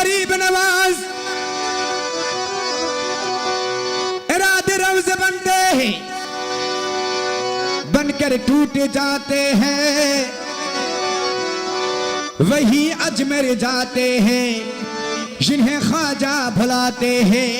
गरीब नवाज इरादे रोज़ बनते हैं बनकर टूट जाते हैं वही अजमेर जाते हैं जिन्हें ख्वाजा भुलाते हैं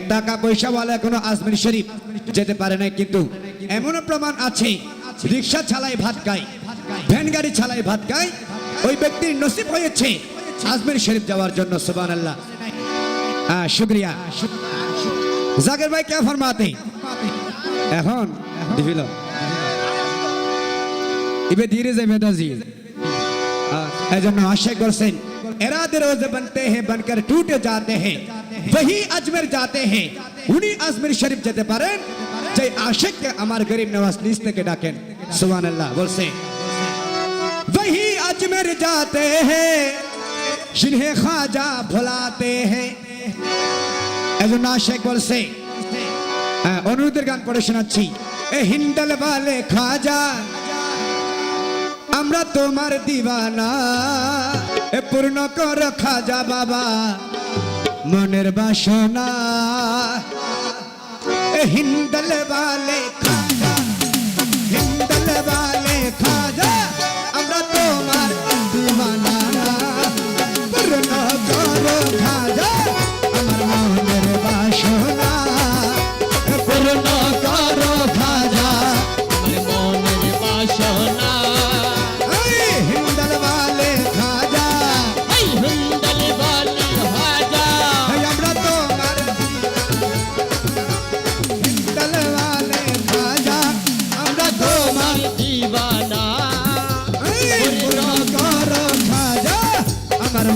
টাকা পয়সা वाला কোনো আজমের শরীফ যেতে পারে না কিন্তু এমন প্রমাণ আছে রিকশা চালায় ভাত খায় ভ্যান গাড়ি চালায় ভাত খায় ওই ব্যক্তির নসিব হয়েছে আজমের শরীফ যাওয়ার জন্য সুবহানাল্লাহ শুকরিয়া জাকির ভাই क्या फरमाते এখন দিবিল ইবে ধীরে যাবে দাজি এজন্য আশা করছেন इरादे रोज बनते हैं बनकर टूट जाते हैं वही अजमेर जाते हैं उन्हीं अजमेर शरीफ যেতে পারেন যে আশিক আমার গরিব নওয়াজ নিজ থেকে ডাকেন সুবহানাল্লাহ বলছে वही अजमेर जाते हैं जिन्हें ख्वाजा भुलाते हैं এজন্য আশিক বলছে অনুরোধের গান পড়ে শোনাচ্ছি এ হিন্দাল वाले ख्वाजा আমরা তোমার দিওয়ানা এ পূর্ণ কর খাজা বাবা মনের বাসনা এ হিন্দাল वाले খাজা হিন্দাল वाले খাজা আমরা তোমার দিওয়ানা পূর্ণ কর খাজা আমার মনের বাসনা পূর্ণ কর খাজা আমার মনের বাসনা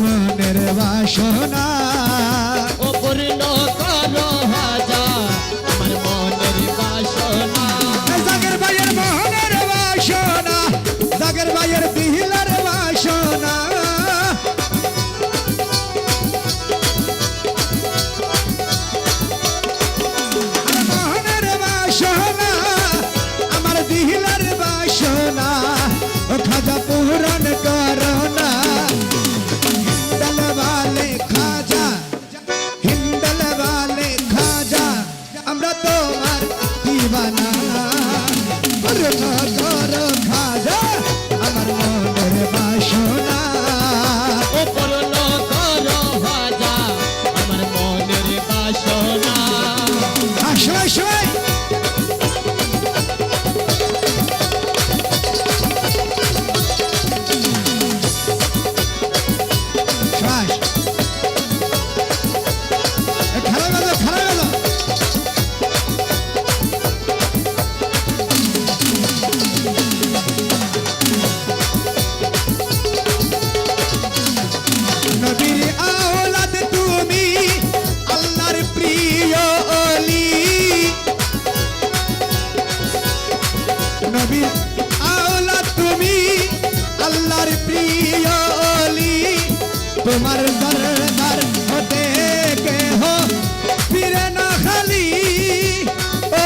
মনের বাসনা ও পূর্ণ করো হাজা আমার মনের বাসনা জাগের ভাইয়ের মনের বাসনা জাগের ভাইয়ের দিলের বাসনা মনের বাসনা আমার দিলের বাসনা ও খাজা পূরণ করো না আমরা তোমার দিওয়ানা পূর্ণ করো খাজা আমার মনের বাসনা ও পূর্ণ করো খাজা আমার মনের বাসনা আশাই সবাই তোমার দরবার হতে কে হো ফিরে না খালি ও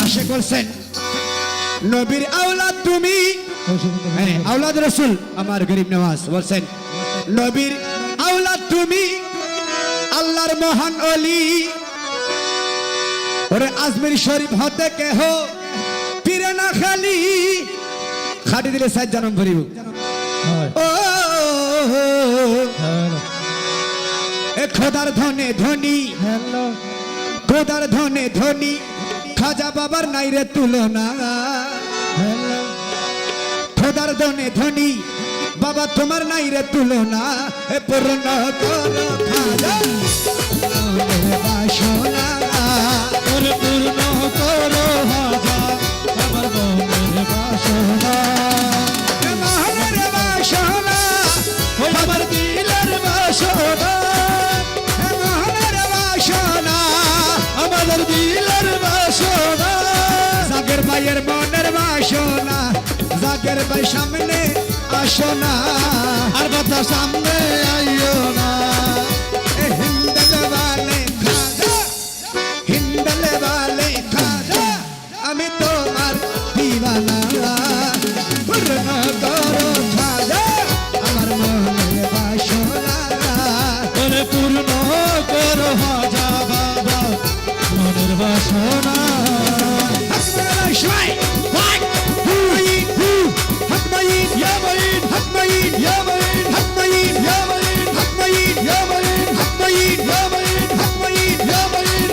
আশা করছেন নবীর আওলাদ তুমি আওলাদ রাসূল আমার গরিব নওয়াজ বলছেন নবীর আওলাদ তুমি আল্লাহর মহান ওলি ওরে আজমির শরীফ হতে কেহ ফিরে না খালি খাটি দিলে সাত জনম ভরিব ও এ খোদার ধনে ধনী খোদার ধনে ধনী খাজা বাবার নাই রে তুলনা খোদার ধনে ধনী বাবা তোমার নাই রে তুলনা এ পূর্ণ করো খাজা মনের বাসনা পূর্ণ করো হাজা আমার মনের বাসনা মনের বাসনা আমার দিলের বাসনা মনের বাসনা আমাদের দিলের বাসনা জাগের ভাইয়ের মনের বাসনা আশেকের ভাই সামনে আসো না, আর বাতা সামনে আইও না। হিন্দল वाले খাজা, হিন্দল वाले খাজা, আমি তোমার দিওয়ানা, পূর্ণ করো খাজা আমার মনের বাসনা। ওরে পূর্ণ করো খাজা বাবা মনের বাসনা। হাকমাইন শোয় ওয়াক হুই হু, হাকমাইন ইয়া মাইন, হাকমাইন ইয়া মাইন, হাকমাইন ইয়া মাইন, হাকমাইন ইয়া মাইন, হাকমাইন ইয়া মাইন, হাকমাইন ইয়া মাইন।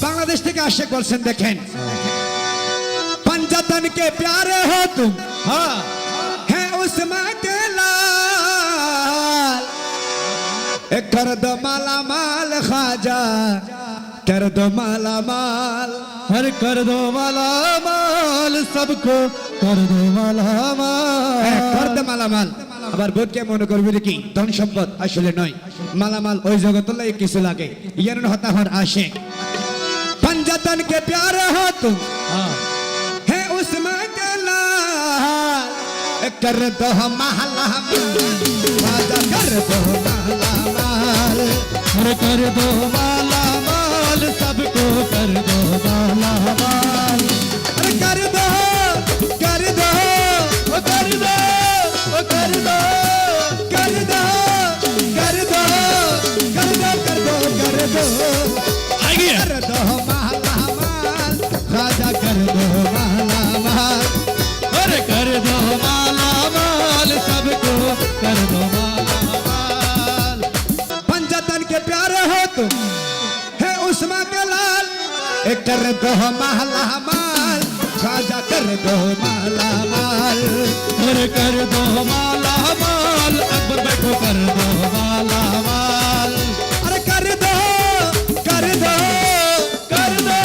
बांग्लादेश থেকে আশেক বলছেন দেখেন, पंजातन के प्यारे हो तुम, হ্যাঁ है उस्मा के लाल, एक कर दो माला माल खाजा, कर दो माला माल। हर कर दो माला माल सबको कर दो माला कर माल। दो माला माल। আবার বোধকে মনে করবি কি ধন সম্পদ আসলে নয়, মালামাল ওই জগতলাই কিছু লাগে। ইয়ার হতাহর আশেক, पंजातन के प्यारे हो तुम, হ্যাঁ है उसमें के लाल, कर दो महला राजा, कर दो महला माल। हर कर दो माला माल सबको कर दो माला माल। अरे कर दो, कर दो, ओ कर दो ओ कर दो कर दो, कर दो, कर दो, कर दो, कर दो, आइए कर दो महला माल राजा, कर दो महला माल। अरे कर दो माला माल सबको कर दो माला माल। पंजातन के प्यारे हो तुम, है उस्मा के लाल, एक कर दो महला माल राजा, कर दो महला माल। अरे कर दो माला माल अकबर भाई को कर दो माला माल। अरे कर दो, कर दो, कर दो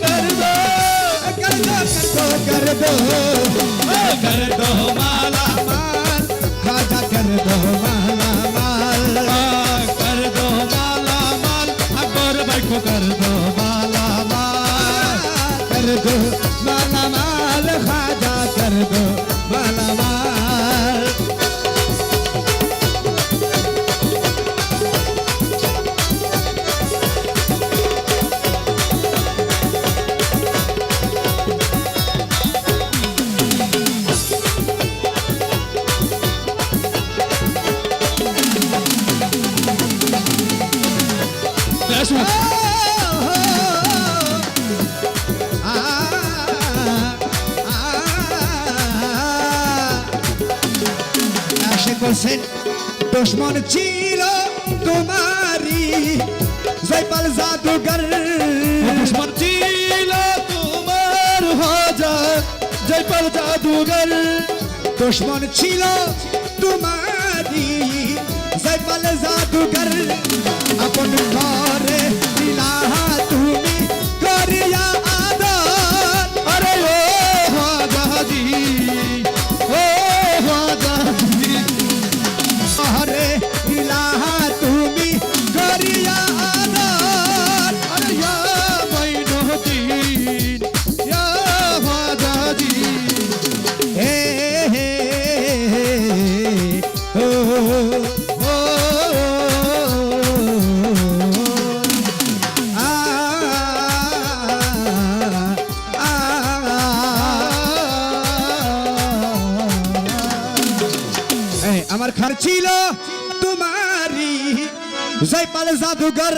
कर दो कर दो, कर दो, कर दो माला माल राजा, कर दो महला माल। कर दो माला माल अकबर भाई को कर दो माला माल। कर दो माला माल खाजा, कर दो माला माल। বলছেন দুশ্মন ছিল তোমারি জয়পাল জাদুঘর, दुश्मन चिलो तुम्हार खाजा जयपाल जादूगर। দুশ্মন ছিল তোমারি জয়পাল জাদুঘর, আপন ঘরে দিলাহা তুমি করিয়া আদর। अरे ओ खाजा जी ओ खाजा जी ঘরে দিলাহা তুমি করিয়া আদর। अरे या मोइनुद्दीन या खाजा जी। হে হে ও ओ আ আমার ঘর ছিল তোমারি জয়পাল জাদুঘর।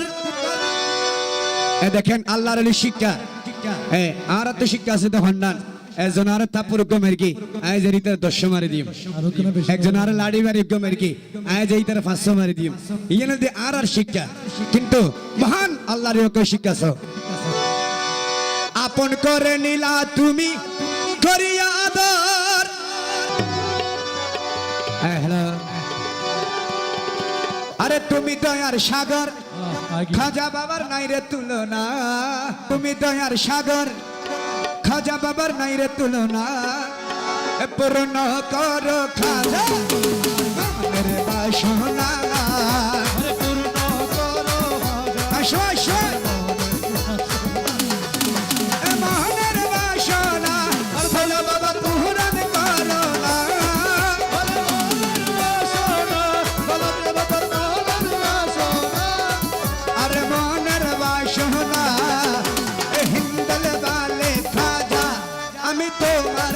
দেখেন আল্লাহর আলী শিক্ষা, আর তো শিক্ষা আছে তো হন্ডান একজন আর তাপুর গমের কি আজ এই তার 10 মারি দিম, একজন আর লাড়ি মারি গমের কি আজ এই তার 500 মারি দিম। ইয়েনে দে আর শিক্ষা, কিন্তু মহান আল্লাহর ওকে শিক্ষা আছে। আপন করে নিলা তুমি করিয়া আদর। হ্যালো, আরে তুমি দয়ার সাগর, খাজা বাবার নাই রে তুলনা। তুমি দয়ার সাগর, খাজা বাবার নাই রে তুলনা। পূর্ণ করো খাজা মনের বাসনা আরে পূর্ণ করো আসো আসো মনের বাসনা বলো বাবা পূরণ করো না আরে মনের বাসনা হিন্দল বালে খাজা আমি তোমার